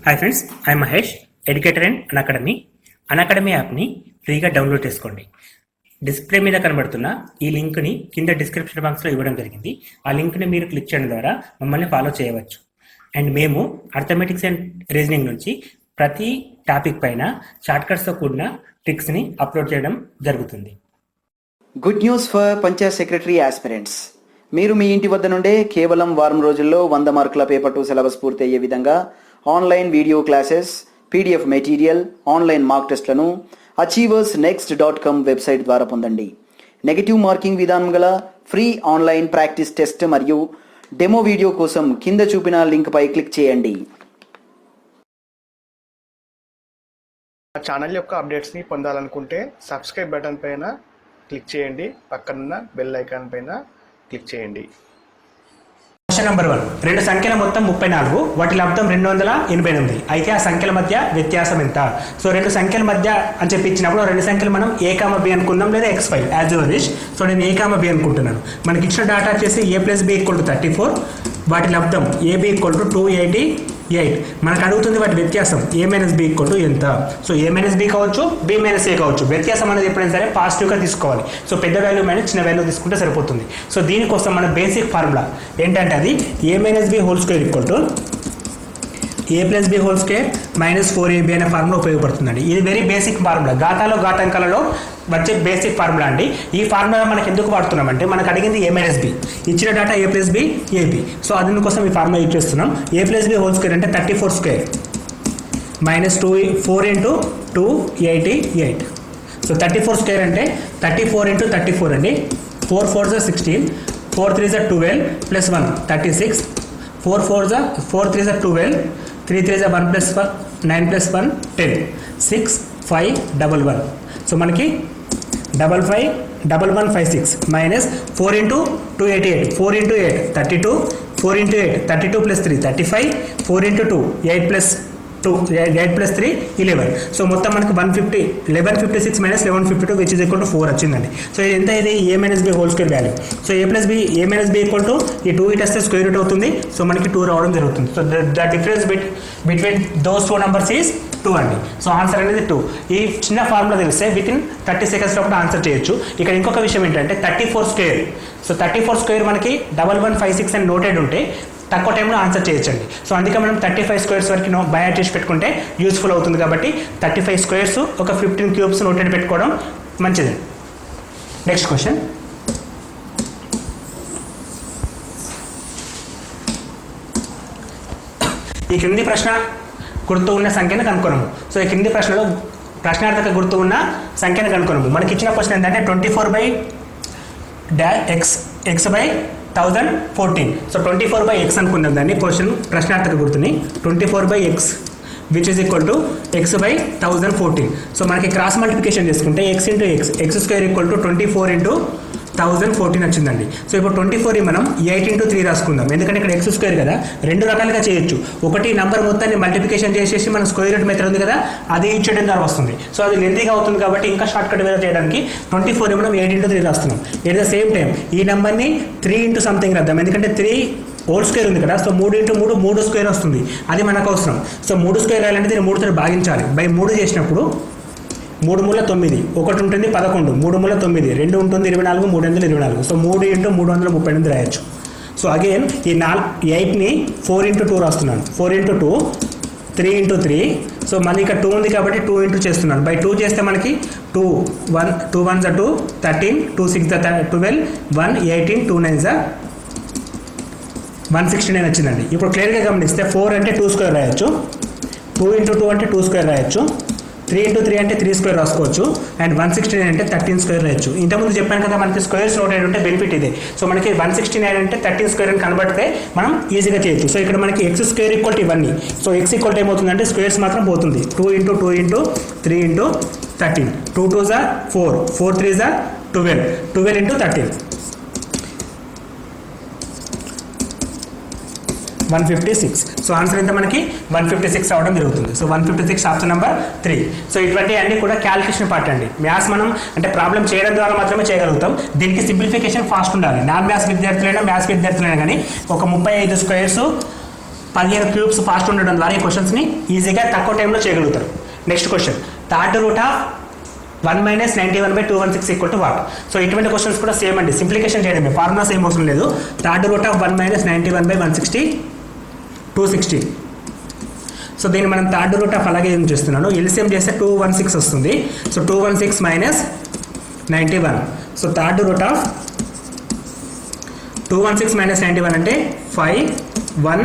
Hi friends, I Mahesh, educator and Unacademy యాప్ని ఫ్రీగా download చేసుకోండి. డిస్ప్లే మీద కనబడుతున్న ఈ లింక్ని కింద డిస్క్రిప్షన్ బాక్స్లో ఇవ్వడం జరిగింది. ఆ లింక్ని మీరు క్లిక్ చేయడం ద్వారా మమ్మల్ని ఫాలో చేయవచ్చు. అండ్ మేము అర్థమెటిక్స్ అండ్ రీజనింగ్ నుంచి ప్రతి టాపిక్ పైన షార్ట్కట్స్తో కూడిన ట్రిక్స్ని అప్లోడ్ చేయడం జరుగుతుంది. Good news for Panchayat secretary aspirants. మీరు మీ ఇంటి వద్ద నుండే కేవలం వారం రోజుల్లో 100 మార్కుల పేపర్ 2 సిలబస్ పూర్తి అయ్యే విధంగా online video classes, PDF material, online mark టెస్ట్లను achieversnext.com వెబ్సైట్ ద్వారా పొందండి. నెగటివ్ మార్కింగ్ విధానం గల ఫ్రీ ఆన్లైన్ ప్రాక్టీస్ టెస్ట్ మరియు డెమో వీడియో కోసం కింద చూపిన లింక్పై క్లిక్ చేయండి. మా ఛానల్ యొక్క అప్డేట్స్ని పొందాలనుకుంటే సబ్స్క్రైబ్ బటన్ పైన క్లిక్ చేయండి, పక్కనున్న బెల్ ఐకాన్ పైన క్లిక్ చేయండి. Question number 1. రెండు సంఖ్యల మొత్తం 34, వాటి లబ్ధం 288. అయితే ఆ సంఖ్యల మధ్య వ్యత్యాసం ఎంత? సో రెండు సంఖ్యల మధ్య అని చెప్పి ఇచ్చినప్పుడు రెండు సంఖ్యలు మనం A, B అనుకుందాం, లేదా X5 as your wish. So నేను A, B అనుకుంటున్నాను. మనకి ఇచ్చిన డాటా వచ్చేసి A+B = 34, వాటి లబ్ధం AB = 288. మనకు అడుగుతుంది వాటి వ్యత్యాసం A-B ఎంత. సో A-B కావచ్చు, B-A కావచ్చు. వ్యత్యాసం అనేది ఎప్పుడైనా సరే పాజిటివ్గా తీసుకోవాలి. సో పెద్ద వాల్యూ మైనస్ చిన్న వాల్యూ తీసుకుంటే సరిపోతుంది. సో దీనికోసం మన బేసిక్ ఫార్ములా ఏంటంటే అది A-B² = A+B² - 4AB అనే ఫార్ములా ఉపయోగపడుతుందండి. ఇది వెరీ బేసిక్ ఫార్ములా, ఘాతాంకాలలో వచ్చే బేసిక్ ఫార్ములా అండి. ఈ ఫార్ములా మనకి ఎందుకు వాడుతున్నామంటే మనకు అడిగింది A-B, ఇచ్చిన డేటా A+B AB. సో అందుకోసం ఈ ఫార్ములా యూజ్ చేస్తున్నాం. A+B² అంటే 34² - 4 × 288. సో 34² అంటే 34 × 34 అండి. 4 4 = 16, 4 3 = 12 + 1 36, 4 4 3 = 12, 3 3 = 1 + 1 9 + 1 10, 6 5 1 1. సో మనకి 55 11 56 - 4 × 288, 4 × 8 32, 4 × 8 32 + 3 35, 4 × 2 8 + 3 11. సో మొత్తం మనకి 1156 - 1152 విచ్ ఇస్ ఈక్వల్ టు 4 వచ్చిందండి. సో ఇది ఎంత? ఇది A-B² వాల్యూ. సో A+B ఈ 2 ఇట్ వస్తే స్క్వేర్ రూట్ అవుతుంది. సో మనకి 2 రావడం జరుగుతుంది. So the difference between those 2 numbers is 2 అండి. సో ఆన్సర్ అనేది 2. ఈ చిన్న ఫార్ములా తెలిస్తే వితిన్ 30 seconds లోపల ఆన్సర్ చేయొచ్చు. ఇక్కడ ఇంకొక విషయం ఏంటంటే 34². సో 34² మనకి 1156 అని నోటెడ్ ఉంటే తక్కువ టైంలో ఆన్సర్ చేయొచ్చండి. సో అందుకే మనం 35² వరకు బయాట్ చేసి పెట్టుకుంటే యూస్ఫుల్ అవుతుంది. కాబట్టి 35² ఒక 15 క్యూబ్స్ నోటెడ్ పెట్టుకోవడం మంచిది. Next question. ఈ క్రింది ప్రశ్న గుర్తు ఉన్న సంఖ్యను కనుక్కొనము. సో ఈ క్రింది ప్రశ్నలో ప్రశ్నార్థక గుర్తు ఉన్న సంఖ్యను కనుక్కొనము. మనకి ఇచ్చిన క్వశ్చన్ ఏంటంటే 24/x/1014. సో 24/x అనుకున్నాం దాన్ని క్వశ్చన్ ప్రశ్నార్థక గుర్తుని. 24/x which is equal to x/1014. So మనకి క్రాస్ మల్టిప్లికేషన్ చేసుకుంటే x × x x² = 24 × 1014 వచ్చిందండి. సో ఇప్పుడు 24 మనం 8 × 3 రాసుకుందాం. ఎందుకంటే ఇక్కడ x² కదా, రెండు రకాలుగా చేయొచ్చు. ఒకటి నంబర్ మొత్తాన్ని మల్టిప్లికేషన్ చేసేసి మన స్క్వేర్ రూట్ మెథడ్ ఉంది కదా, అది యూజ్ చేయడం ద్వారా వస్తుంది. సో అది లెంతీగా అవుతుంది కాబట్టి ఇంకా షార్ట్ కట్ వేరే చేయడానికి 24 మనం 8 × 3 రాస్తున్నాం. ఎట్ ద సేమ్ టైం ఈ నెంబర్ని 3 × సంథింగ్ రాద్దాం. ఎందుకంటే 3² ఉంది కదా. సో 3 × 3 3² వస్తుంది. అది మనకు అవసరం. సో 3² రాయాలంటే దీన్ని 3తో భాగించాలి. బై 3 చేసినప్పుడు 3 × 9 1 ఉంటుంది 11, 3 × 9 2 ఉంటుంది 24, 3 × 24. సో 3 × 338 రాయొచ్చు. సో అగైన్ ఈ 8ని 4 × 2 రాస్తున్నాను. 4 × 2 3 × 3. సో మళ్ళీ ఇక్కడ 2 ఉంది కాబట్టి 2 × చేస్తున్నాను. బై 2 చేస్తే మనకి 2 1 2 13, 2 6 12, 1 18, 2 9 169 వచ్చిందండి. ఇప్పుడు క్లియర్గా గమనిస్తే 4 అంటే 2² రాయొచ్చు, 2 × 2 అంటే 2² రాయొచ్చు, 3 × 3 అంటే 3² రాసుకోవచ్చు, అండ్ 169 అంటే 13² రాయొచ్చు. ఇంతకుముందు చెప్పాను కదా మనకి స్క్వేర్స్ నోటెడ్ ఉంటే బెనిఫిట్ ఇదే. సో మనకి 169 అంటే 13² అని కనబడితే మనం ఈజీగా చేయొచ్చు. సో ఇక్కడ మనకి x² = ఇవన్నీ. సో x = ఏమవుతుందంటే స్క్వేర్స్ మాత్రం పోతుంది. 2 × 2 × 3 × 13, 2 2 = 4, 4 3 = 12, 12 × 13 156. సో ఆన్సర్ ఎంత మనకి 156 అవడం జరుగుతుంది. So 156 option number 3. సో ఇటువంటి అన్ని కూడా క్యాలిక్యులేషన్ పార్ట్ అండి. మ్యాథ్స్ మనం అంటే ప్రాబ్లం చేయడం ద్వారా మాత్రమే చేయగలుగుతాం. దీనికి సింప్లిఫికేషన్ ఫాస్ట్ ఉండాలి. నాన్ మ్యాథ్స్ విద్యార్థులైనా మ్యాథ్స్ విద్యార్థులైనా కానీ ఒక 35 స్క్వేర్స్ 15 క్యూబ్స్ ఫాస్ట్ ఉండడం ద్వారా ఈ క్వశ్చన్స్ని ఈజీగా తక్కువ టైంలో చేయగలుగుతారు. Next question, third root of 1 - 91/216 equal to what? So ఇటువంటి క్వశ్చన్స్ కూడా సేమ్ అండి, సింప్లికేషన్ చేయడమే, ఫార్ములాస్ ఏం అవసరం లేదు. Third root of 1 - 91/160 260. సో దీన్ని మనం థర్డ్ రూట్ ఆఫ్ అలాగే ఏం చేస్తున్నాను, ఎల్సిఎం చేస్తే 216 వస్తుంది. So 216 minus 91. So third root of 216 minus 91 అంటే 512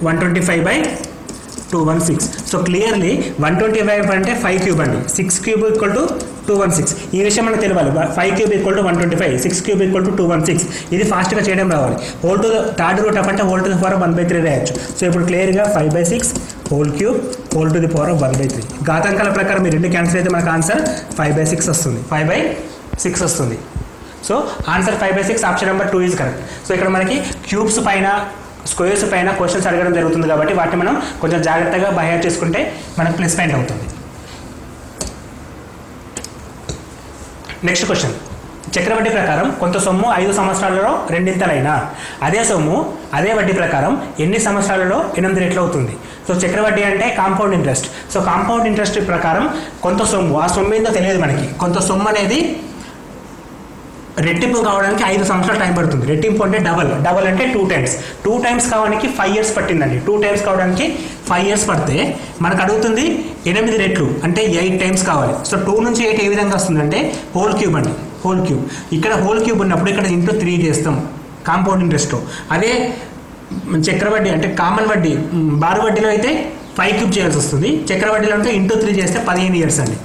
125/216. సో క్లియర్లీ 125 అంటే 5 క్యూబ్ అండి, 6 క్యూబ్ ఈక్వల్ టు 216. ఈ విషయం మనకు తెలియాలి. 5 cube equal to 125, 6 cube equal to 216. ఇది ఫాస్ట్గా చేయడం రావాలి. Whole to third root of అంటే హోల్ టు ది పవర్ 1/3 రాయొచ్చు. సో ఇప్పుడు క్లియర్గా 5/6 whole cube whole to the power 1/3. ఘాతాంకాల ప్రకారం ఈ రెండు క్యాన్సిల్ అయితే మనకు ఆన్సర్ 5/6 వస్తుంది. 5/6 వస్తుంది. So answer 5/6, option number 2 is correct. So ఇక్కడ మనకి క్యూబ్స్ పైన స్క్వేర్స్ పైన క్వశ్చన్స్ అడగడం జరుగుతుంది కాబట్టి వాటిని మనం కొంచెం జాగ్రత్తగా బైహార్ట్ చేసుకుంటే మనకు ప్లస్ పాయింట్ అవుతుంది. నెక్స్ట్ క్వశ్చన్, చక్రవడ్డీ ప్రకారం కొంత సొమ్ము 5 సంవత్సరాలలో రెండింతలైనా అదే సొమ్ము అదే వడ్డీ ప్రకారం ఎన్ని సంవత్సరాలలో 8 రెట్లు అవుతుంది? సో చక్రవడ్డీ అంటే compound interest. So compound interest ప్రకారం కొంత సొమ్ము, ఆ సొమ్ము ఏందో తెలియదు మనకి, కొంత సొమ్ము అనేది రెట్టింపు కావడానికి 5 సంవత్సరాలు టైం పడుతుంది. రెట్టింపు అంటే డబల్ అంటే 2 టైమ్స్. 2 టైమ్స్ కావడానికి 5 ఇయర్స్ పట్టిందండి. 2 టైమ్స్ కావడానికి 5 ఇయర్స్ పడితే మనకు అడుగుతుంది 8 రెట్లు అంటే 8 టైమ్స్ కావాలి. సో 2 నుంచి 8 ఏ విధంగా వస్తుందంటే హోల్ క్యూబ్ అండి, హోల్ క్యూబ్. ఇక్కడ హోల్ క్యూబ్ ఉన్నప్పుడు ఇక్కడ ఇంటూ 3 చేస్తాం కాంపౌండ్ ఇంట్రెస్ట్. అదే చక్రవడ్డీ అంటే కామన్ వడ్డీ, బారు వడ్డీలో అయితే 5 క్యూబ్ చేయాల్సి వస్తుంది. చక్రవడ్డీలో అంటే ఇంటూ 3 చేస్తే 15 ఇయర్స్ అండి.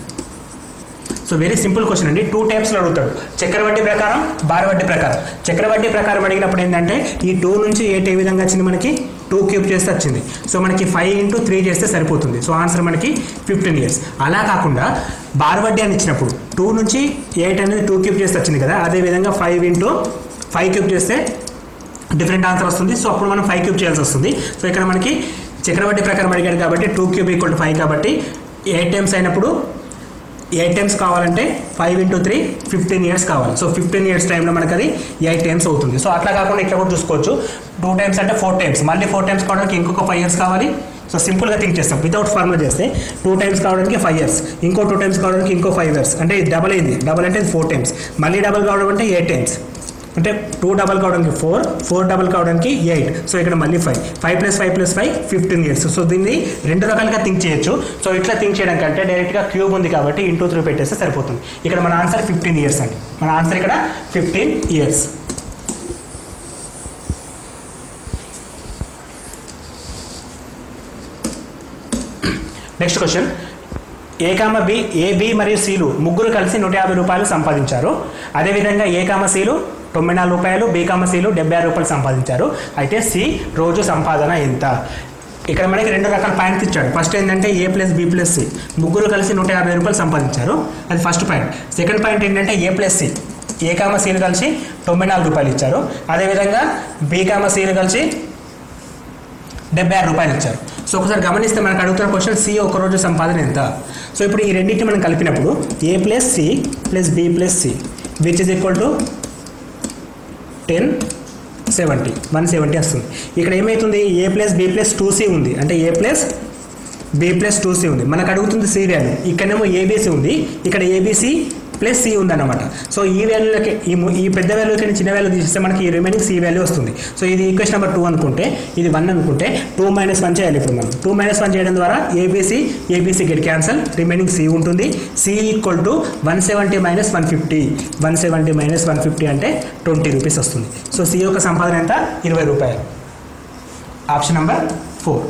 సో వెరీ సింపుల్ క్వశ్చన్ అండి. 2 టైప్స్లో అడుగుతాడు, చక్రవడ్డీ ప్రకారం, బారు వడ్డీ ప్రకారం. చక్రవడ్డీ ప్రకారం అడిగినప్పుడు ఏంటంటే ఈ 2 నుంచి 8 ఏ విధంగా వచ్చింది, మనకి 2 క్యూబ్ చేస్తే వచ్చింది. సో మనకి 5 × 3 చేస్తే సరిపోతుంది. సో ఆన్సర్ మనకి 15 ఇయర్స్. అలా కాకుండా బారు వడ్డీ అని ఇచ్చినప్పుడు 2 నుంచి 8 అనేది 2 క్యూబ్ చేస్తే వచ్చింది కదా, అదేవిధంగా 5 × 5 క్యూబ్ చేస్తే డిఫరెంట్ ఆన్సర్ వస్తుంది. సో అప్పుడు మనం 5 క్యూబ్ చేయాల్సి వస్తుంది. సో ఇక్కడ మనకి చక్రవడ్డీ ప్రకారం అడిగాడు కాబట్టి 2 క్యూబ్ ఈక్వల్ టు 5 కాబట్టి 8 టైమ్స్ అయినప్పుడు 8 టైమ్స్ కావాలంటే 5 × 3 15 ఇయర్స్ కావాలి. సో 15 ఇయర్స్ టైంలో మనకు అది 8 టైమ్స్ అవుతుంది. సో అట్లా కాకుండా ఇట్లా కూడా చూసుకోవచ్చు. 2 టైమ్స్ అంటే 4 టైమ్స్, మళ్ళీ 4 టైమ్స్ కావడానికి ఇంకొక 5 ఇయర్స్ కావాలి. సో సింపుల్గా థింక్ చేస్తాం, వితౌట్ ఫార్ములా చేస్తే 2 టైమ్స్ కావడానికి 5 ఇయర్స్, ఇంకో 2 టైమ్స్ కావడానికి ఇంకో 5 ఇయర్స్, అంటే ఇది డబల్ అయింది. డబల్ అంటే 4 టైమ్స్, మళ్ళీ డబల్ కావడం అంటే 8 టైమ్స్, అంటే 2 డబల్ కావడానికి 4, 4 డబల్ కావడానికి 8. సో ఇక్కడ మళ్ళీ 5 + 5 + 5 15 ఇయర్స్. సో దీన్ని 2 రకాలుగా థింక్ చేయొచ్చు. సో ఇట్లా థింక్ చేయడం కంటే డైరెక్ట్గా క్యూబ్ ఉంది కాబట్టి ఇంటూ 3 పెట్టేస్తే సరిపోతుంది. ఇక్కడ మన ఆన్సర్ 15 ఇయర్స్ అండి. మన ఆన్సర్ ఇక్కడ 15 ఇయర్స్. నెక్స్ట్ క్వశ్చన్, ఏ, బి మరియు సిలు ముగ్గురు కలిసి 150 రూపాయలు సంపాదించారు. అదేవిధంగా ఏ, సిలు 94 రూపాయలు, బి, సిలు 76 రూపాయలు సంపాదించారు. అయితే సి రోజు సంపాదన ఎంత? ఇక్కడ మనకి 2 రకాల పాయింట్స్ ఇచ్చాడు. ఫస్ట్ ఏంటంటే ఏ + బి + సి ముగ్గురు కలిసి 150 రూపాయలు సంపాదించారు, అది ఫస్ట్ పాయింట్. సెకండ్ పాయింట్ ఏంటంటే ఏ + సి, ఏ, సిలు కలిసి 94 రూపాయలు ఇచ్చారు. అదేవిధంగా బి, సిలు కలిసి 76 రూపాయలు ఇచ్చారు. సో ఒకసారి గమనిస్తే మనకు అడుగుతున్న క్వశ్చన్ సి ఒక రోజు సంపాదన ఎంత. సో ఇప్పుడు ఈ రెండింటిని మనం కలిపినప్పుడు A + C + B + C which is equal to 1070 170 వస్తుంది. ఇక్కడ ఏమవుతుంది, ఏ + బి + 2c ఉంది, అంటే ఏ + బి + 2c ఉంది. మనకు అడుగుతుంది సి వాల్యూ, ఇక్కడేమో ఏబిసి ఉంది, ఇక్కడ ఏబిసి + సి ఉందన్నమాట. సో ఈ వాల్యూలకి ఈ పెద్ద వాల్యూకి చిన్న వాల్యూ తీసేస్తే మనకి ఈ రిమైనింగ్ సి వాల్యూ వస్తుంది. సో ఇది ఈక్వేషన్ నెంబర్ 2 అనుకుంటే, ఇది 1 అనుకుంటే 2 - 1 చేయాలి. ఇప్పుడు మనం 2 - 1 చేయడం ద్వారా ABC get cancel, remaining C ఉంటుంది. సి ఈక్వల్ టు 170 - 150, 170 - 150 అంటే 20 రూపీస్ వస్తుంది. సో సి యొక్క సంపాదన ఎంత? 20 రూపాయలు. Option number 4.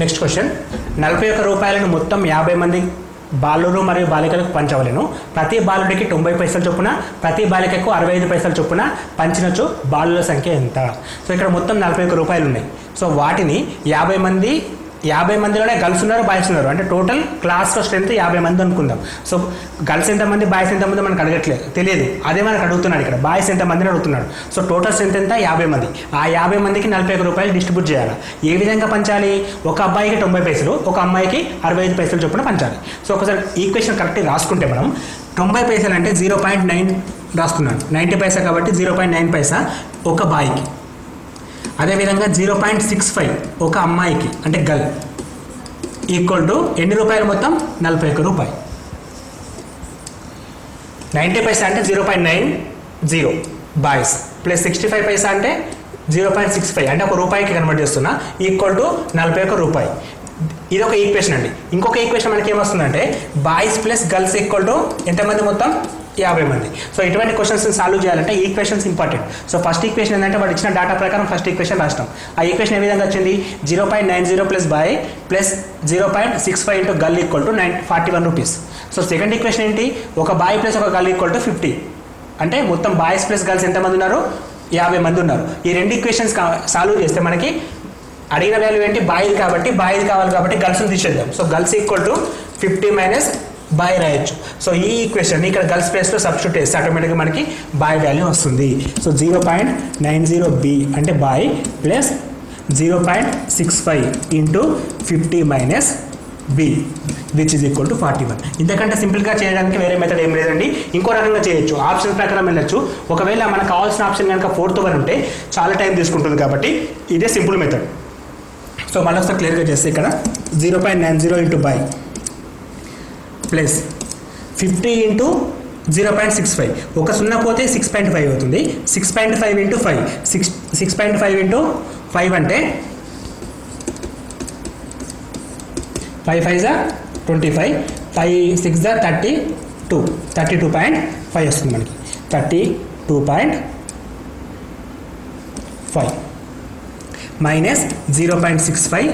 నెక్స్ట్ క్వశ్చన్, 41 రూపాయలను మొత్తం 50 మంది బాలురు మరియు బాలికలకు పంచవలెను. ప్రతి బాలుడికి 90 పైసలు చొప్పున, ప్రతి బాలికకు 65 పైసలు చొప్పున పంచినచో బాలుల సంఖ్య ఎంత? సో ఇక్కడ మొత్తం 41 రూపాయలు ఉన్నాయి. సో వాటిని 50 మందిలోనే గర్ల్స్ ఉన్నారు, బాయ్స్ ఉన్నారు, అంటే టోటల్ క్లాస్లో స్ట్రెంత్ 50 మంది అనుకుందాం. సో గర్ల్స్ ఎంతమంది, బాయ్స్ ఎంతమంది మనకు అడగట్లేదు, తెలియదు, అదే మనకు అడుగుతున్నాడు. ఇక్కడ బాయ్స్ ఎంతమందిని అడుగుతున్నాడు. సో టోటల్ స్ట్రెంత్ ఎంత? 50 మంది. ఆ 50 మందికి 41 రూపాయలు డిస్ట్రిబ్యూట్ చేయాలి. ఏ విధంగా పంచాలి? ఒక అబ్బాయికి 90 పైసలు, ఒక అమ్మాయికి 65 పైసలు చొప్పున పంచాలి. సో ఒకసారి ఈక్వేషన్ కరెక్ట్గా రాసుకుంటే మనం 90 పైసలు అంటే 0.9 రాస్తున్నాను, 90 పైసా కాబట్టి 0.9 పైసా ఒక బాయ్కి. అదేవిధంగా 0.65 ఒక అమ్మాయికి అంటే గర్ల్ ఈక్వల్ టు ఎన్ని రూపాయలు మొత్తం 41 రూపాయలు. 90 పైసా అంటే 0.90 బాయ్స్ ప్లస్ 65 పైసా అంటే 0.65 అంటే ఒక రూపాయికి కన్వర్ట్ చేస్తున్నా ఈక్వల్ టు 41 రూపాయి. ఇది ఒక ఈక్వేషన్ అండి. ఇంకొక ఈక్వేషన్ మనకి ఏమొస్తుందంటే boys plus girls equal to ఎంతమంది మొత్తం 50 మంది. సో ఇటువంటి క్వశ్చన్స్ సాల్వ్ చేయాలంటే equations important. So first equation ఏంటంటే వాడు ఇచ్చిన డేటా ప్రకారం ఫస్ట్ ఈక్వేషన్ రాస్తాం. ఆ ఈక్వేషన్ ఏ విధంగా వచ్చింది 0.90 plus boy plus 0.65 into girl equal to 41 rupees. So second equation ఏంటి, ఒక బాయ్ ప్లస్ ఒక గర్ల్ ఈక్వల్ టు 50 అంటే మొత్తం బాయ్స్ ప్లస్ గర్ల్స్ ఎంతమంది ఉన్నారు 50 మంది ఉన్నారు. ఈ రెండు ఈక్వేషన్స్ సాల్వ్ చేస్తే మనకి అడిగిన వాల్యూ ఏంటి బాయ్ది కాబట్టి బాయ్ది కావాలి కాబట్టి గర్ల్స్ని తీసేద్దాం. So girls equal to 50 minus boy రాయొచ్చు. సో ఈ ఈక్వేషన్ ఇక్కడ గర్ల్స్ ప్లేస్లో సబ్స్టిట్యూట్ చేస్తే ఆటోమేటిక్గా మనకి బాయ్ వాల్యూ వస్తుంది. సో 0.90 అంటే boy plus 0.65 into 50 minus B which is equal to 41. ఇంతకంటే సింపుల్గా చేయడానికి వేరే మెథడ్ ఏం లేదండి. ఇంకో రకంగా చేయొచ్చు, ఆప్షన్ ప్రకారం వెళ్ళొచ్చు. ఒకవేళ మనకు కావాల్సిన ఆప్షన్ కనుక 4th వన్ ఉంటే చాలా టైం తీసుకుంటుంది కాబట్టి ఇదే సింపుల్ మెథడ్. సో మళ్ళీ ఒకసారి క్లియర్గా చేస్తే ఇక్కడ 0.90 ఇంటూ బై ప్లస్ 50 ఇంటూ 0.65 ఒక సున్నా పోతే 6.5 అవుతుంది. 6.5 ఇంటూ 5 6.5 ఇంటూ 5 అంటే 5 5 జా 25 5 6 జా 32.5 వస్తుంది మనకి 32.5 minus 0.65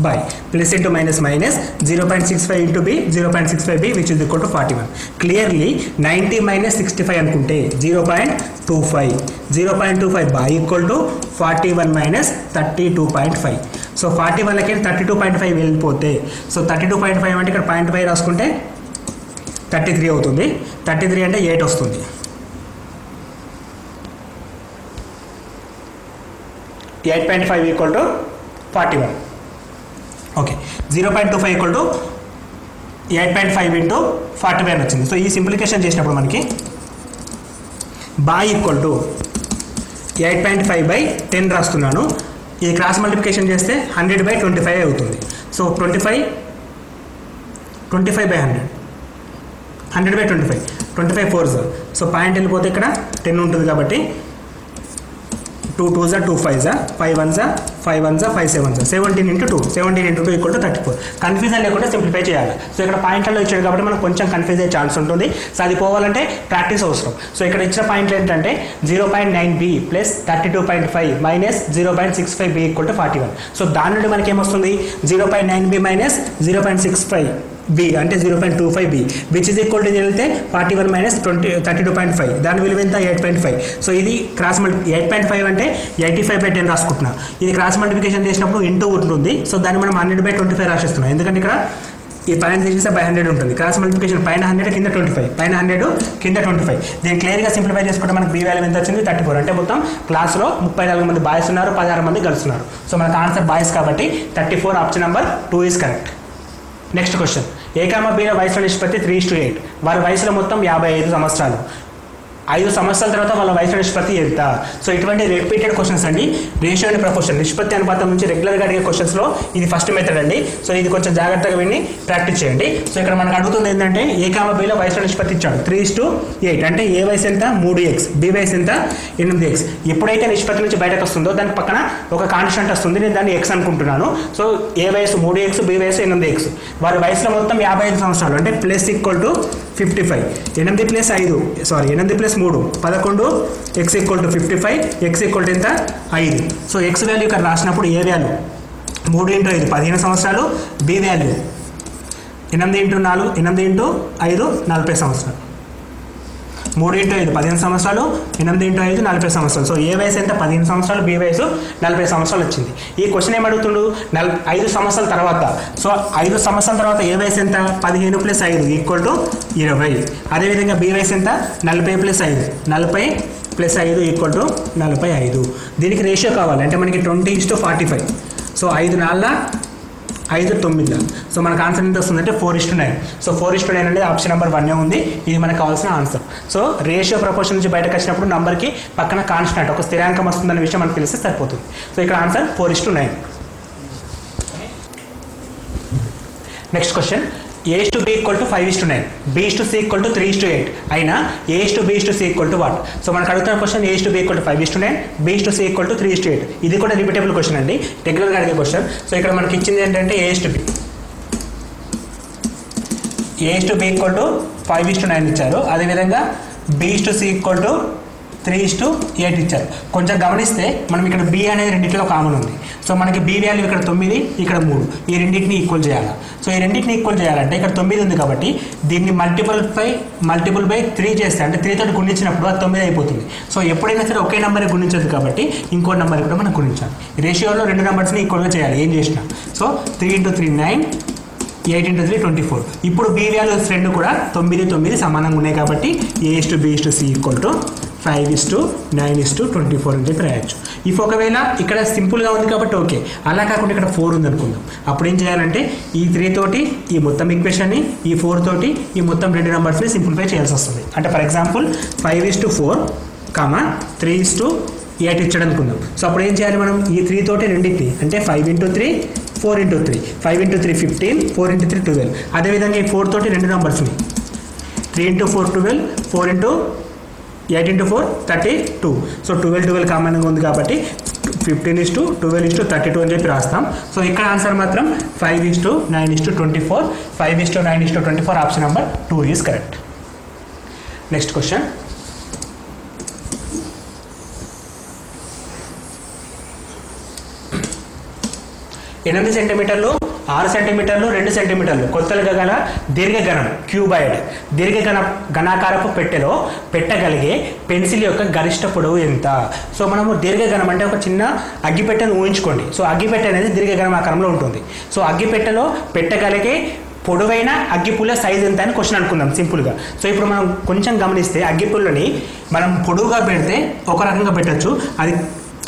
by plus into minus minus 0.65 into b 0.65 b which is equal to 41. Clearly 90 minus 65 అనుకుంటే 0.25 by equal to 41 minus 32.5. So 41 లకి 32.5 వెళ్ళిపోతే సో 32.5 అంటే ఇక్కడ 0.5 రాసుకుంటే 33 అవుతుంది. 33 అంటే 8 వస్తుంది. 8.5 equal to 41. Okay 0.25 equal to 8.5 into 41 వచ్చింది. సో ఈ సింప్లికేషన్ చేసినప్పుడు మనకి బాయ్ ఈక్వల్ టు 8.5 బై 10 రాస్తున్నాను. ఈ క్రాస్ మల్టిప్లికేషన్ చేస్తే 100/25 అవుతుంది. సో 25 బై 100 100/25 25 4 సో పాయింట్ వెళ్ళిపోతే ఇక్కడ 10 ఉంటుంది కాబట్టి 2 2 జా 2 5 జా 5 1 జా 5 1 జా 5 7 జా 17 into 2 17 into 2 equal to 34. Confusion లేకుండా సింప్లిఫై చేయాలి. సో ఇక్కడ పాయింట్లలో ఇచ్చాడు కాబట్టి మనకు కొంచెం కన్ఫ్యూజ్ అయ్యే ఛాన్స్ ఉంటుంది. సో అది పోవాలంటే ప్రాక్టీస్ అవసరం. సో ఇక్కడ ఇచ్చిన పాయింట్లు ఏంటంటే 0.9b plus 32.5 minus 0.65b equal to 41. So దాని నుండి మనకి ఏమొస్తుంది 0.9b మైనస్ 0.65 బి అంటే 0.25 విచ్ ఇస్ ఈక్వల్ టు వెళ్తే 41 మైనస్ 32.5 దాని విలువ ఎంత 8.5. సో ఇది క్రాస్ 8.5 అంటే 85/10 రాసుకుంటున్నా. ఇది క్రాస్ మల్టిప్లికేషన్ చేసినప్పుడు ఇంటూ ఉంటుంది. సో దాన్ని మనం 100/25 రాసేస్తున్నాం. ఎందుకంటే ఇక్కడ ఈ పైన తీసేస్తే 100 ఉంటుంది. క్రాస్ మల్టిప్లికేషన్ పైన 100 కింద 25 పైన 100 కింద 25. దీన్ని క్లియర్గా సింప్లిఫై చేసుకుంటే మనకు బి వాల్యూ ఎంత వచ్చింది 34. అంటే మొత్తం క్లాస్లో 34 మంది బాయ్స్ ఉన్నారు, 16 మంది గర్ల్స్ ఉన్నారు. సో మనకు ఆన్సర్ బాయ్స్ కాబట్టి 34 option number 2 is correct. Next question, A comma బీల వయసులో నిష్పత్తి 3:8. వారి వయసులో మొత్తం 55 సంవత్సరాలు. 5 సంవత్సరాల తర్వాత వాళ్ళ వయసు నిష్పత్తి ఎంత? సో ఇటువంటి రిపీటెడ్ క్వశ్చన్స్ అండి. రేషియో అండ్ ప్రపోర్షన్ నిష్పత్తి అనుపాతం నుంచి రెగ్యులర్గా అడిగే క్వశ్చన్స్లో ఇది ఫస్ట్ మెథడ్ అండి. సో ఇది కొంచెం జాగ్రత్తగా విని ప్రాక్టీస్ చేయండి. సో ఇక్కడ మనకు అడుగుతుంది ఏంటంటే ఏ కామ బీలో వయసు నిష్పత్తి ఇచ్చాడు 3:8 అంటే ఏ వయసు ఎంత 3x, బి వయసు ఎంత 8x. ఎప్పుడైతే నిష్పత్తి నుంచి బయటకు వస్తుందో దానికి పక్కన ఒక కాన్స్టెంట్ వస్తుంది, నేను దాన్ని x అనుకుంటున్నాను. సో ఏ వయసు 3x, బి వయసు 8x. వారి వయసులో మొత్తం 55 సంవత్సరాలు అంటే plus equal to 55. 8 plus 5 sorry 8 plus 3 11 x equal to 55 x equal to ఎంత 5. సో x వాల్యూ ఇక్కడ రాసినప్పుడు ఏ వాల్యూ 3 ఇంటూ 5 15 సంవత్సరాలు, బి వాల్యూ 8 ఇంటూ 4 8 ఇంటూ 5 40 సంవత్సరాలు. 3 ఇంటూ 5 15 సంవత్సరాలు, 8 ఇంటూ 5 40 సంవత్సరాలు. సో ఏ వయసు ఎంత 15 సంవత్సరాలు, బి వయసు 40 సంవత్సరాలు వచ్చింది. ఈ క్వశ్చన్ ఏమడుగుతుండు 5 సంవత్సరాల తర్వాత. సో 5 సంవత్సరాల తర్వాత ఏ వయసు ఎంత 15 ప్లస్ 5 ఈక్వల్ టు 20. అదేవిధంగా బి వయసు ఎంత 40 ప్లస్ 5 40 ప్లస్ 5 ఈక్వల్ టు 45. దీనికి రేషియో కావాలి అంటే మనకి 20:45. సో 5 4 5 9. సో మనకు ఆన్సర్ ఎంత వస్తుందంటే 4:9. సో 4:9 అనేది ఆప్షన్ నెంబర్ 1 ఉంది. ఇది మనకు కావాల్సిన ఆన్సర్. సో రేషియో ప్రపోర్షన్ నుంచి బయటకు వచ్చినప్పుడు నంబర్కి పక్కన కాన్స్టెంట్ ఒక స్థిరాంకం వస్తుందనే విషయం మనకు తెలిస్తే సరిపోతుంది. సో ఇక్కడ answer 4:9. Next question, A/B = 5:9, B/C = 3:8 అయినా A/B/C = what? సో మనకు అడుగుతున్న క్వశ్చన్ A/B = 5:9, B/C = 3:8. ఇది కూడా రిపీటబుల్ క్వశ్చన్ అండి, రెగ్యులర్గా అడిగే క్వశ్చన్. సో ఇక్కడ మనకి ఇచ్చింది ఏంటంటే A/B = 5:9 ఇచ్చారు. అదేవిధంగా B/C = 3:8 ఇచ్చారు. కొంచెం గమనిస్తే మనం ఇక్కడ B అనేది రెండింటిలో కామన్ ఉంది. సో మనకి B వాల్యూ ఇక్కడ 9, ఇక్కడ 3, ఈ రెండింటిని ఈక్వల్ చేయాలి. సో ఈ రెండింటిని ఈక్వల్ చేయాలంటే ఇక్కడ 9 ఉంది కాబట్టి దీన్ని మల్టిపుల్ బై 3 చేస్తే, అంటే 3 తోటి గుణించినప్పుడు అది 9 అయిపోతుంది. సో ఎప్పుడైనా సరే ఒకే నెంబర్ గుణించదు కాబట్టి ఇంకో నెంబర్ కూడా మనం గుణించాలి. రేషియోలో రెండు నెంబర్స్ని ఈక్వల్గా చేయాలి ఏం చేసినా. సో 3 × 3 9, 8 × 3 24. ఇప్పుడు B వాల్యూస్ రెండు కూడా 9 9 సమానంగా ఉన్నాయి కాబట్టి A/B/C = 5:9:24 అని చెప్పి రాయొచ్చు. ఇఫ్ ఒకవేళ ఇక్కడ సింపుల్గా ఉంది కాబట్టి ఓకే, అలా కాకుండా ఇక్కడ 4 ఉంది అనుకుందాం. అప్పుడు ఏం చేయాలంటే ఈ 3 తోటి ఈ మొత్తం ఈక్వేషన్ని, ఈ 4 తోటి ఈ మొత్తం రెండు నెంబర్స్ని సింప్లిఫై చేయాల్సి వస్తుంది. అంటే ఫర్ ఎగ్జాంపుల్ 5:4, 3:8 ఇచ్చాడు అనుకుందాం. సో అప్పుడు ఏం చేయాలి మనం, ఈ 3 తోటి రెండింటిని, అంటే 5 × 3 4 × 3, 5 × 3 15, 4 × 3 12. అదేవిధంగా ఈ 4 తోటి రెండు నెంబర్స్ని 3 × 4 12, 4 × 8 × 4 32. సో 12 కామన్గా ఉంది కాబట్టి 15:12:32 అని చెప్పి రాస్తాం. సో ఇక్కడ ఆన్సర్ మాత్రం 5:9:24, 5:9:24 option number 2 is correct. Next question, 8 సెంటీమీటర్లు, 6 సెంటీమీటర్లు, 2 సెంటీమీటర్లు కొలతలుగా గల దీర్ఘఘనం క్యూబాయిడ్ ఘనాకారపు పెట్టెలో పెట్టగలిగే పెన్సిల్ యొక్క గరిష్ట పొడవు ఎంత? సో మనము దీర్ఘఘనం అంటే ఒక చిన్న అగ్గిపెట్టెను ఊహించుకోండి. సో అగ్గిపెట్టె అనేది దీర్ఘఘనం ఆకారంలో ఉంటుంది. సో అగ్గిపెట్టెలో పెట్టగలిగే పొడవైన అగ్గిపుల్ల సైజ్ ఎంత అని క్వశ్చన్ అనుకుందాం సింపుల్గా. సో ఇప్పుడు మనం కొంచెం గమనిస్తే అగ్గిపుల్లని మనం పొడవుగా పెడితే ఒక రకంగా పెట్టచ్చు, అది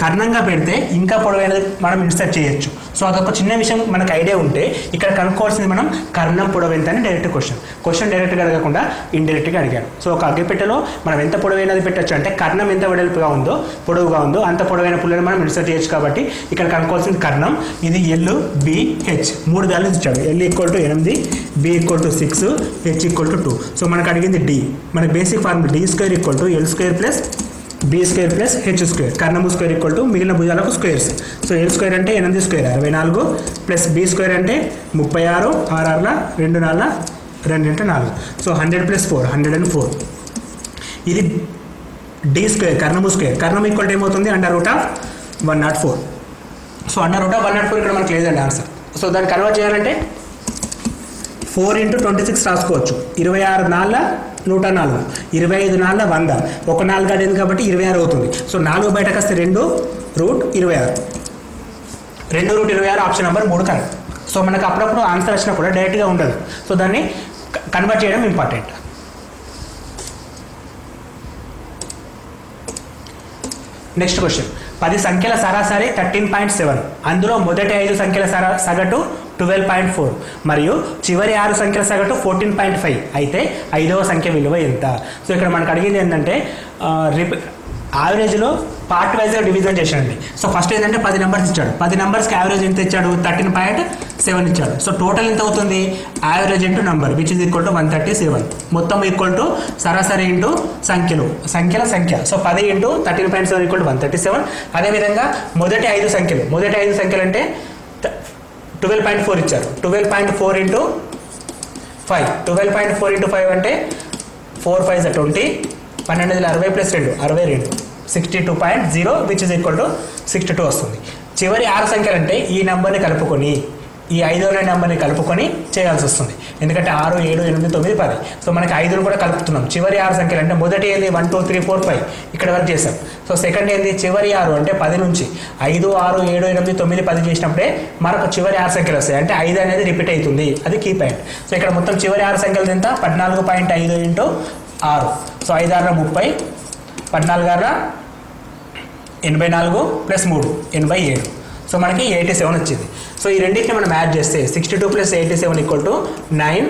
కర్ణంగా పెడితే ఇంకా పొడవైనది మనం ఇన్సర్ట్ చేయొచ్చు. సో అదొక చిన్న విషయం మనకు ఐడియా ఉంటే ఇక్కడ కనుక్కోవాల్సింది మనం కర్ణం పొడవు ఎంత అని డైరెక్ట్ క్వశ్చన్ డైరెక్ట్గా అడగకుండా ఇండైరెక్ట్గా అడిగాడు. సో ఒక అగ్గిపెట్టెలో మనం ఎంత పొడవైనది పెట్టచ్చు అంటే కర్ణం ఎంత వెడల్పుగా ఉందో పొడవుగా ఉందో అంత పొడవైన పుల్లని మనం ఇన్సర్ట్ చేయొచ్చు. కాబట్టి ఇక్కడ కనుక్కోవాల్సింది కర్ణం. ఇది LBH 3 వాల్యూస్ ఇచ్చాడు. L = 8, B = 6, H = 2. సో మనకు అడిగింది D. మనకి basic formula D² = L² + B² + H². కర్ణము square = మిగిలిన భుజాలకు స్క్వేర్స్. సో L² అంటే 8² 64 ప్లస్ B² అంటే 36, 6 6 2 4 2 × 4. సో 100 + 4 104. ఇది D² కర్ణము స్క్వేర్. కర్ణం ఈక్వల్ ఏమవుతుంది, √104. సో √104 ఇక్కడ మనకు లేదండి ఆన్సర్. సో దాన్ని కన్వర్ట్ చేయాలంటే 4 × 26 రాసుకోవచ్చు. 26 4 104, 25 4 100, ఒక 4 అడింది కాబట్టి 26 అవుతుంది. సో 4 బయటకు వస్తే 2√26, 2√26 ఆప్షన్ నెంబర్ 3 కరెక్ట్. సో మనకు అప్పుడప్పుడు ఆన్సర్ వచ్చినప్పుడు డైరెక్ట్గా ఉండదు. సో దాన్ని కన్వర్ట్ చేయడం ఇంపార్టెంట్. నెక్స్ట్ క్వశ్చన్, 10 సంఖ్యల సరాసరి 13.7, అందులో మొదటి 5 సంఖ్యల సగటు 12.4 మరియు చివరి 6 సంఖ్యల సగటు 14.5 అయితే 5వ సంఖ్య విలువ ఎంత? సో ఇక్కడ మనకు అడిగింది ఏంటంటే యావరేజ్లో పార్ట్ వైజ్గా డివిజన్ చేశాడండి. సో ఫస్ట్ ఏంటంటే 10 నెంబర్స్ ఇచ్చాడు. 10 నెంబర్స్కి యావరేజ్ ఎంత ఇచ్చాడు, 13.7 ఇచ్చాడు. సో టోటల్ ఎంత అవుతుంది, average into number which is equal to 137, మొత్తం ఈక్వల్ టు సరాసరి ఇంటూ సంఖ్యల సంఖ్య. సో 10 × 13.7 = 137. అదేవిధంగా మొదటి 5 సంఖ్యలు అంటే 12.4 ఇచ్చారు. 12.4 × 5, 12.4 × 5 అంటే 4 5 20, 12 60 + 2 62, 62.0 విచ్ ఇస్ ఈక్వల్ టు 62 వస్తుంది. చివరి 6 సంఖ్యలు అంటే ఈ నెంబర్ని కలుపుకొని, ఈ 5వ నెంబర్ని కలుపుకొని చేయాల్సి వస్తుంది. ఎందుకంటే 6 7 8 9 10. సో మనకి 5ను కూడా కలుపుతున్నాం. చివరి 6 సంఖ్యలు అంటే మొదటి ఏంది 1 2 3 4 5 ఇక్కడ వరకు చేసాం. సో సెకండ్ ఏంది చివరి 6 అంటే 10 నుంచి 5 6 7 8 9 10 చేసినప్పుడే మనకు చివరి 6 సంఖ్యలు వస్తాయి. అంటే 5 అనేది రిపీట్ అవుతుంది, అది కీ పాయింట్. సో ఇక్కడ మొత్తం చివరి 6 సంఖ్యలు ఎంత 14.5 × 6. సో 5 6 30, 14 6 84 + 3 87. సో మనకి 87 వచ్చింది. సో ఈ రెండింటిని మనం యాడ్ చేస్తే 62 + 87 = 9,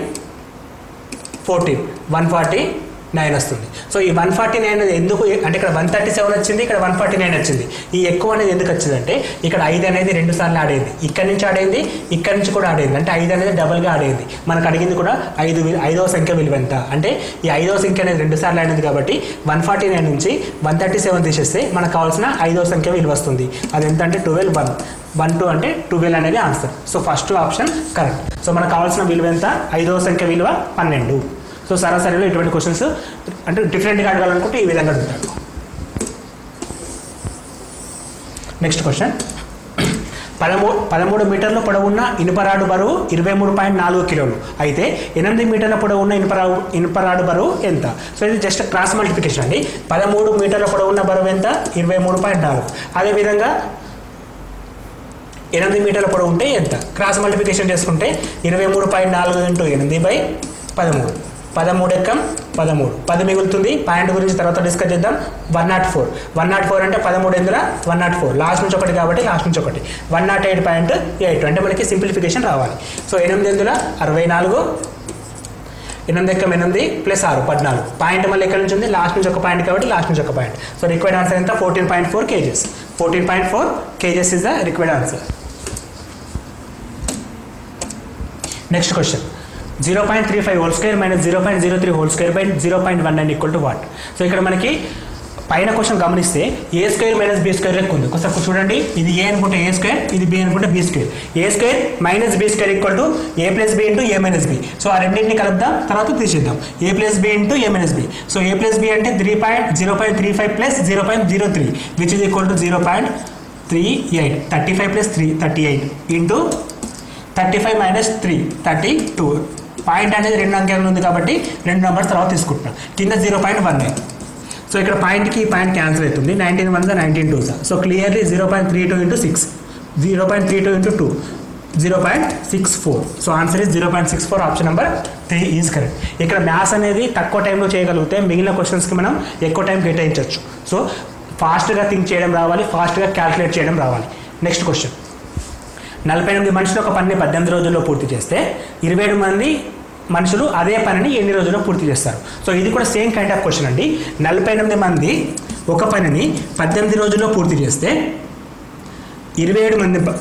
14, 149 వస్తుంది. సో ఈ 149 అనేది ఎందుకు అంటే ఇక్కడ 137 వచ్చింది, ఇక్కడ 149 వచ్చింది. ఈ ఎక్కువ అనేది ఎందుకు వచ్చిందంటే ఇక్కడ 5 అనేది 2 సార్లు ఆడేది, ఇక్కడ నుంచి ఆడేది, ఇక్కడ నుంచి కూడా ఆడేది. అంటే 5 అనేది డబల్గా ఆడేది. మనకు అడిగింది కూడా 5వ సంఖ్య విలువ ఎంత అంటే ఈ 5వ సంఖ్య అనేది 2 సార్లు ఆడింది కాబట్టి 149 నుంచి 137 తీసేస్తే మనకు కావాల్సిన 5వ సంఖ్య విలువ వస్తుంది. అది ఎంత అంటే 12, 1, 2 అంటే 12 అనేది answer. So first option correct. So మనకు కావాల్సిన విలువ ఎంత? 5వ సంఖ్య విలువ 12. సో సరాసరిలో ఇటువంటి క్వశ్చన్స్ అంటే డిఫరెంట్గా అడగాలనుకుంటే ఈ విధంగా అడుగుతాడు. నెక్స్ట్ క్వశ్చన్, 13 మీటర్ల పొడవున్న ఇనుపరాడు బరువు 23.4 కిలోలు అయితే 8 మీటర్ల పొడవున్న ఇనుపరాడు బరువు ఎంత? సో ఇది జస్ట్ క్రాస్ మల్టిప్లికేషన్ అండి. 13 మీటర్ల పొడవున్న బరువు ఎంత? 23.4. అదేవిధంగా 8 మీటర్ల పొడవు ఉంటే ఎంత? క్రాస్ మల్టిప్లికేషన్ చేసుకుంటే 23.4 × 8/13. 13 ఎక్కం 13, 10 మిగులుతుంది. పాయింట్ గురించి తర్వాత డిస్కస్ చేద్దాం. 104 అంటే 13 ఎందులో 104, లాస్ట్ నుంచి ఒకటి కాబట్టి లాస్ట్ నుంచి ఒకటి. 108.8 అంటే మనకి సింప్లిఫికేషన్ రావాలి. సో 8 ఎందులో 64, 8 ఎక్కం 8 + 6 14. పాయింట్ మళ్ళీ ఎక్కడి నుంచి ఉంది? లాస్ట్ నుంచి ఒక పాయింట్ కాబట్టి లాస్ట్ నుంచి ఒక పాయింట్. సో రిక్వైర్డ్ ఆన్సర్ ఎంత? 14.4 kgs. 14.4 kgs is the required answer. Next question, 0.35 whole square - 0.03 whole square by 0.19 = what? So ఇక్కడ మనకి పైన క్వశ్చన్ గమనిస్తే a² - b² లెక్క ఉంది. ఒకసారి చూడండి, ఇది a అనుకుంటే a², ఇది b అనుకుంటే b². a² - b² = a + b × a - b. So ఆ రెండింటిని కలుపుదాం, తర్వాత తీసేద్దాం. a + b × a - b. So a + b అంటే 0.35 + 0.03 which is equal to 0.38. 35 + 3 38 into 35 - 3 32. Point అనేది 2 అంకెలు ఉంది కాబట్టి 2 నెంబర్స్ తర్వాత తీసుకుంటున్నాం. కింద 0.19. సో ఇక్కడ పాయింట్కి ఈ పాయింట్ క్యాన్సిల్ అవుతుంది. 19 1 19 2. So clearly 0.32 × 6, 0.32 × 2, 0.64. So answer is 0.64. Option number 3 is correct. ఇక్కడ మ్యాథ్స్ అనేది తక్కువ టైంలో చేయగలిగితే మిగిలిన క్వశ్చన్స్కి మనం ఎక్కువ టైం కేటాయించవచ్చు. సో ఫాస్ట్గా థింక్ చేయడం రావాలి, ఫాస్ట్గా క్యాల్కులేట్ చేయడం రావాలి. నెక్స్ట్ క్వశ్చన్, 48 మనుషులు ఒక పనిని 18 రోజుల్లో పూర్తి చేస్తే 27 మంది మనుషులు అదే పనిని ఎన్ని రోజుల్లో పూర్తి చేస్తారు? సో ఇది కూడా సేమ్ కైండ్ ఆఫ్ క్వశ్చన్ అండి. 48 మంది ఒక పనిని 18 రోజుల్లో పూర్తి చేస్తే 27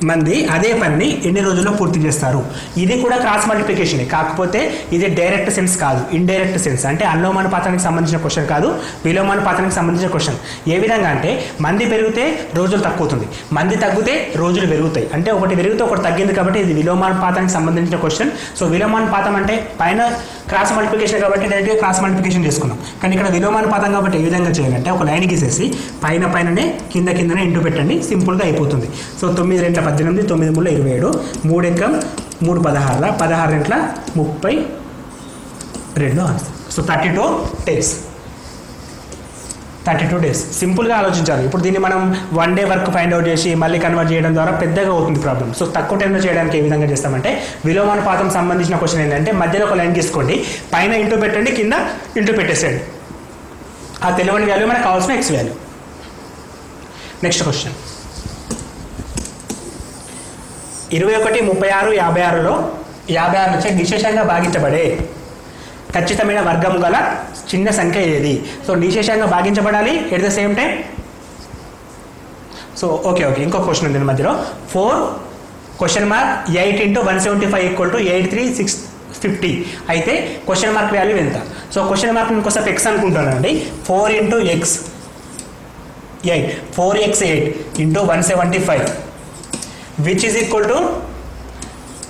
మంది అదే పనిని ఎన్ని రోజుల్లో పూర్తి చేస్తారు? ఇది కూడా క్రాస్ మల్టిప్లికేషన్, కాకపోతే ఇది డైరెక్ట్ సెన్స్ కాదు, ఇండైరెక్ట్ సెన్స్. అంటే అనులోమానుపాతానికి సంబంధించిన క్వశ్చన్ కాదు, విలోమానుపాతానికి సంబంధించిన క్వశ్చన్. ఏ విధంగా అంటే మంది పెరిగితే రోజులు తక్కువవుతుంది, మంది తగ్గితే రోజులు పెరుగుతాయి. అంటే ఒకటి పెరిగితే ఒకటి తగ్గింది కాబట్టి ఇది విలోమానుపాతానికి సంబంధించిన క్వశ్చన్. సో విలోమానుపాతం అంటే పైన క్రాస్ మల్టిప్లికేషన్ కాబట్టి డైరెక్ట్గా క్రాస్ మల్టిప్లికేషన్ చేసుకున్నాం. కానీ ఇక్కడ విలోమానుపాతం కాబట్టి ఏ విధంగా చేయాలంటే ఒక లైన్ గీసేసి పైననే కిందనే ఇంటూ పెట్టండి, సింపుల్గా అయిపోతుంది. So 9 2 18, 9 3 27, 3 ఎక్కం 3 16, 16 2 32 answer. So 32 days. సింపుల్గా ఆలోచించాలి. ఇప్పుడు దీన్ని మనం 1 డే వర్క్ ఫైండ్ అవుట్ చేసి మళ్ళీ కన్వర్ట్ చేయడం ద్వారా పెద్దగా అవుతుంది ప్రాబ్లం. సో తక్కువ టైంలో చేయడానికి ఏ విధంగా చేస్తామంటే విలోమానుపాతం సంబంధించిన క్వశ్చన్ ఏంటంటే మధ్యలో ఒక లైన్ తీసుకోండి, పైన ఇంటూ పెట్టండి, కింద ఇంటూ పెట్టేసేయండి. ఆ తెలియని వాల్యూ మనకు కావాల్సిన x వాల్యూ. నెక్స్ట్ క్వశ్చన్, 21, 36, 56లో 56 నుంచి నిశేషంగా భాగించబడే ఖచ్చితమైన వర్గం గల చిన్న సంఖ్య ఏది? సో నిశేషంగా భాగించబడాలి, at the same time. So okay ఇంకో క్వశ్చన్ ఉంది మధ్యలో. 4 8 × 175 = 83,650 అయితే క్వశ్చన్ మార్క్ వాల్యూ ఎంత? సో క్వశ్చన్ మార్క్ ఇంకోసారి x అనుకుంటానండి. 4 × x 8, 4x 8 × 175 which is equal to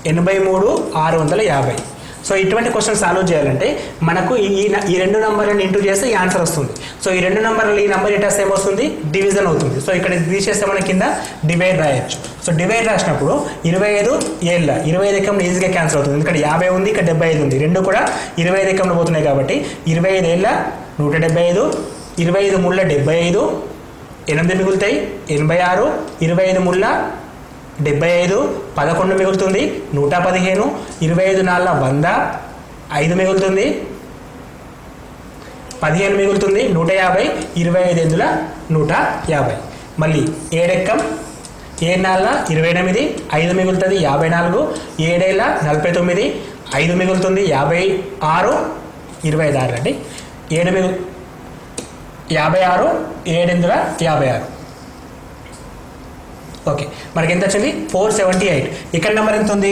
83,650. So ఇటువంటి క్వశ్చన్ సాల్వ్ చేయాలంటే మనకు ఈ 2 నెంబర్లను ఇంటూ చేస్తే ఈ ఆన్సర్ వస్తుంది. సో ఈ 2 నెంబర్లు ఈ నెంబర్ ఇటు వస్తే ఏమొస్తుంది? డివిజన్ అవుతుంది. సో ఇక్కడ తీసేస్తే మన కింద డివైడ్ రాయొచ్చు. సో డివైడ్ రాసినప్పుడు 25 ఏళ్ళ 25 ఎకంలో ఈజీగా క్యాన్సిల్ అవుతుంది. ఇక్కడ 50 ఉంది, ఇక్కడ 75 ఉంది, రెండు కూడా 25 ఎకంలో పోతున్నాయి కాబట్టి 25 ఏళ్ళ 175, 25 ముళ్ళ 75, 8 మిగులుతాయి 86, 25 ముళ్ళ 75, 11 మిగులుతుంది 115, 25 4 100, 5 మిగులుతుంది 15 మిగులుతుంది 150, 25 8 150. మళ్ళీ 7 ఎక్కం ఏడు 28, 5 మిగులుతుంది 54, 7 49, 5 మిగులుతుంది 56, 26 అండి. 7 56, 7 56. ఓకే, మనకి ఎంత వచ్చింది 478. ఇక్కడ నెంబర్ ఎంత ఉంది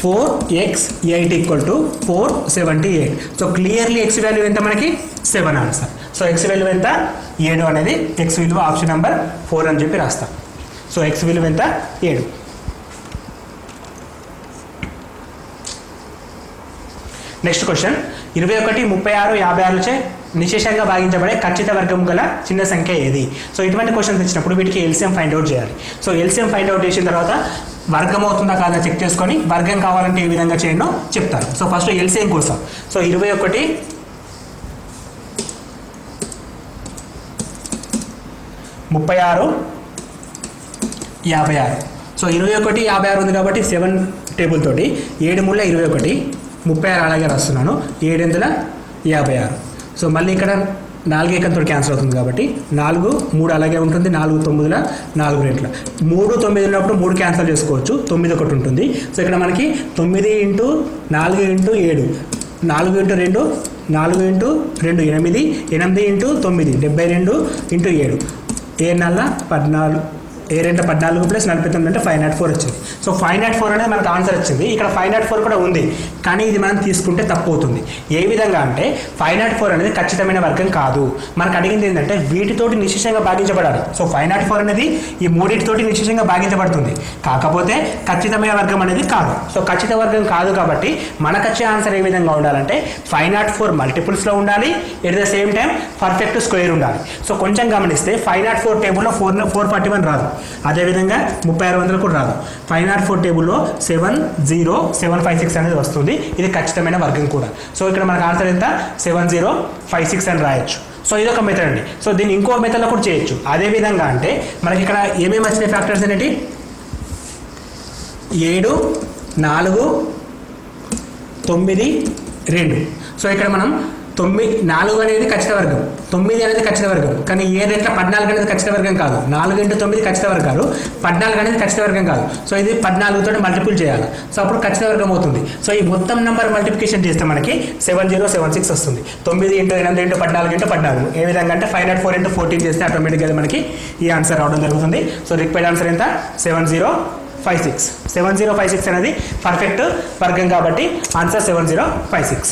4x8 = 478. So clearly X value ఎంత మనకి 7 ఆన్సర్. సో ఎక్స్ వాల్యూ ఎంత 7 అనేది ఎక్స్ విలువ ఆప్షన్ నెంబర్ 4 అని చెప్పి రాస్తాం. సో ఎక్స్ విలువ ఎంత 7. నెక్స్ట్ క్వశ్చన్ 21, 36, 56చే నిశేషంగా భాగించబడే ఖచ్చిత వర్గం గల చిన్న సంఖ్య ఏది? సో ఇటువంటి క్వశ్చన్స్ ఇచ్చినప్పుడు వీటికి ఎల్సిఎం ఫైండ్ అవుట్ చేయాలి. సో ఎల్సిఎం ఫైండ్ అవుట్ చేసిన తర్వాత వర్గం అవుతుందా కాదా చెక్ చేసుకొని వర్గం కావాలంటే ఏ విధంగా చేయడం చెప్తాను. సో ఫస్ట్ ఎల్సిఎం కోసం. సో 21, 36, 56. సో 21, 56 ఉంది కాబట్టి 7 టేబుల్ తోటి 7 3 21, 36 అలాగే రాస్తున్నాను. 7 56. సో మళ్ళీ ఇక్కడ 4 ఏకంతో క్యాన్సిల్ అవుతుంది కాబట్టి 4 3 అలాగే ఉంటుంది. 4 9 4 రెట్ల 3 9 ఉన్నప్పుడు 3 క్యాన్సిల్ చేసుకోవచ్చు. 9 ఒకటి ఉంటుంది. సో ఇక్కడ మనకి 9 × 4 × 7, 4 × 2 4 × 2 8, 8 × 9 72 × 7, 7 14, 7 14 + 49 అంటే 504 వచ్చింది. సో 504 అనేది మనకు ఆన్సర్ వచ్చింది. ఇక్కడ 504 కూడా ఉంది, కానీ ఇది మనం తీసుకుంటే తప్పు అవుతుంది. ఏ విధంగా అంటే 504 అనేది ఖచ్చితమైన వర్గం కాదు. మనకు అడిగింది ఏంటంటే వీటితోటి నిశేషంగా భాగించబడాలి. సో 504 అనేది ఈ మూడింటితోటి నిశేషంగా భాగించబడుతుంది, కాకపోతే ఖచ్చితమైన వర్గం అనేది కాదు. సో ఖచ్చిత వర్గం కాదు కాబట్టి మనకు వచ్చే ఆన్సర్ ఏ విధంగా ఉండాలంటే 504 మల్టిపుల్స్లో ఉండాలి, at the same time perfect square ఉండాలి. సో కొంచెం గమనిస్తే 504 టేబుల్లో 441 రాదు, అదేవిధంగా 3600 కూడా రాదు. 504 టేబుల్లో 70756 అనేది వస్తుంది. ఇది ఖచ్చితమైన వర్గం కూడా. సో ఇక్కడ మనకు ఆన్సర్ ఎంత 7056 అని రాయొచ్చు. సో ఇది ఒక మెథడ్ అండి. సో దీన్ని ఇంకో మెథడ్లో కూడా చేయొచ్చు. అదే విధంగా అంటే మనకి ఇక్కడ ఏమేమి వచ్చినాయి ఫ్యాక్టర్స్ అనేటి 7 4 9 2. సో ఇక్కడ మనం 4 అనేది ఖచ్చిత వర్గం, 9 అనేది ఖచ్చిత వర్గం, కానీ 7 రెట్ల 14 అనేది ఖచ్చిత వర్గం కాదు. 4 × 9 ఖచ్చిత వర్గాలు, 14 అనేది ఖచ్చిత వర్గం కాదు. సో ఇది 14 తోటి మల్టిపుల్ చేయాలి. సో అప్పుడు ఖచ్చిత వర్గం అవుతుంది. సో ఈ మొత్తం నెంబర్ మల్టిప్లికేషన్ చేస్తే మనకి 7076 వస్తుంది. 9 × 8 × 14 × 14. ఏ విధంగా అంటే 504 × 14 చేస్తే ఆటోమేటిక్గా మనకి ఈ ఆన్సర్ రావడం జరుగుతుంది. సో రిక్వైర్డ్ ఆన్సర్ ఎంత 7056. 7056 అనేది పర్ఫెక్ట్ వర్గం కాబట్టి ఆన్సర్ 7056.